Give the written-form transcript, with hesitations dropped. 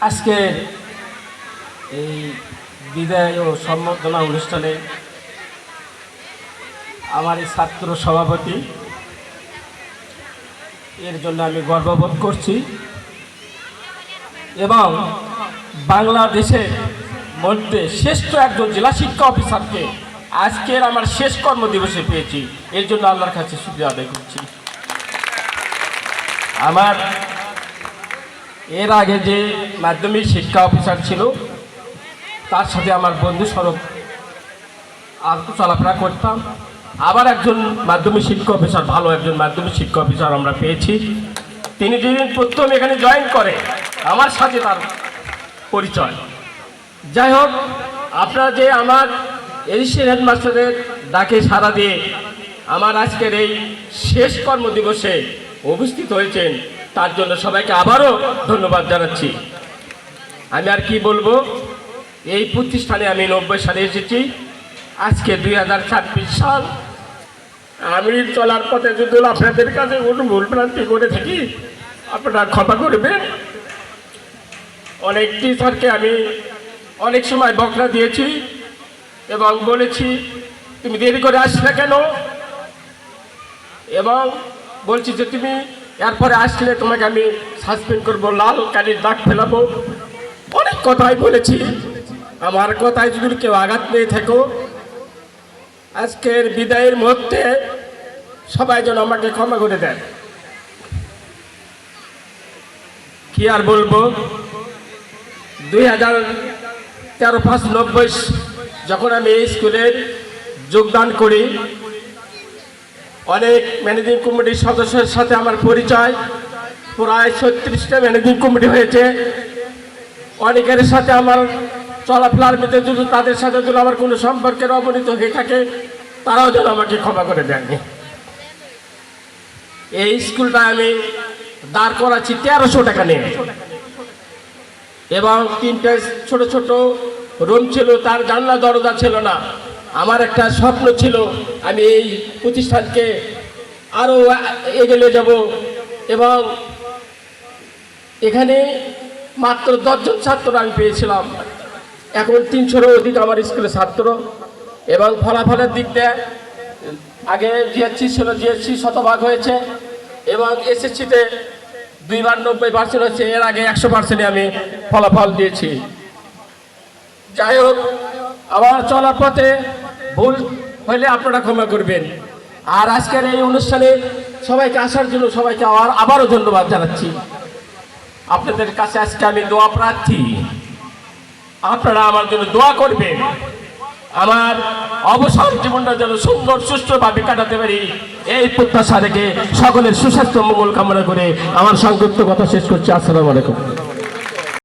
আজকে এই বিদায় ও সম্বর্ধনা অনুষ্ঠানে আমার এই ছাত্র সভাপতি এর জন্য আমি গর্ববোধ করছি এবং বাংলাদেশের মধ্যে শ্রেষ্ঠ একজন জেলা শিক্ষা অফিসারকে আজকের আমার শেষ কর্মদিবসে পেয়েছি। এর জন্য আল্লাহর কাছে শুকরিয়া আদায় করছি। আমার এর আগে যে মাধ্যমিক শিক্ষা অফিসার ছিল তার সাথে আমার বন্ধু স্বরূপ চলাফেরা করতাম। আবার একজন মাধ্যমিক শিক্ষা অফিসার, ভালো একজন মাধ্যমিক শিক্ষা অফিসার আমরা পেয়েছি। তিনি যেদিন প্রথম এখানে জয়েন করে আমার সাথে তার পরিচয়। যাই হোক, আপনারা যে আমার এই হেডমাস্টারের ডাকে সাড়া দিয়ে আমার আজকের এই শেষ কর্মদিবসে উপস্থিত হয়েছেন তার জন্য সবাইকে আবারও ধন্যবাদ জানাচ্ছি। আমি আর কি বলবো, এই প্রতিষ্ঠানে আমি 90 সালে এসেছি, আজকে 2026 সাল। আমি চলার পথে যদি আপনাদের কাছে কোনো ভুল ভ্রান্তি করে থাকি আপনারা ক্ষমা করবেন। অনেক টিচারকে আমি অনেক সময় বকরা দিয়েছি এবং বলেছি তুমি দেরি করে আসলে কেন, এবং বলছি যে তুমি এরপরে আসলে তোমাকে আমি সাসপেন্ড করবো, লাল কালির দাগ ফেলাবো। অনেক কথাই বলেছি। আমার কথায় যদি কেউ আঘাত নিয়ে থাকো আজকের বিদায়ের মধ্যে সবাই যেন আমাকে ক্ষমা করে দেন। কি আর বলবো, 2013-5-90 যখন আমি এই স্কুলের যোগদান করি, অনেক ম্যানেজিং কমিটির সদস্যের সাথে আমার পরিচয়। প্রায় 36টা ম্যানেজিং কমিটি হয়েছে। অনেকের সাথে আমার চলাফেরার মধ্যে যদি তাদের সাথে যদি আমার কোনো সম্পর্কের অবনতি হয়ে থাকে তারাও যেন আমাকে ক্ষমা করে দেয়নি। এই স্কুলটা আমি দাঁড় করাচ্ছি 1300 টাকা নিয়ে, এবং 3টা ছোট ছোট রুম ছিল, তার জানলা দরজা ছিল না। আমার একটা স্বপ্ন ছিল আমি এই প্রতিষ্ঠানকে আরও এগিয়ে যাব, এবং এখানে মাত্র 10 জন ছাত্র আমি পেয়েছিলাম। এখন 300-এরও অধিক আমার স্কুলের ছাত্র, এবং ফলাফলের দিক দিয়ে আগে জিএসসি ছিল, জিএসসি শতভাগ হয়েছে, এবং এসএসসিতে 2বার 90% হচ্ছে। এর আগে 100% আমি ফলাফল দিয়েছি। যাই হোক, আমার চলার পথে ভুল হলে আপনারা ক্ষমা করবেন। আর আজকের এই অনুষ্ঠানে সবাইকে আসার জন্য সবাইকে আবারও ধন্যবাদ জানাচ্ছি। আপনাদের কাছে আজকে আমি দোয়া প্রার্থী, আপনারা আমার জন্য দোয়া করবেন। আমার অবসর জীবনটা যেন সুন্দর সুষ্ঠুভাবে কাটাতে পারি, এই প্রত্যাশা রেখে সকলের সুস্বাস্থ্য মঙ্গল কামনা করে আমার সংক্ষিপ্ত কথা শেষ করছি। আসসালামু আলাইকুম।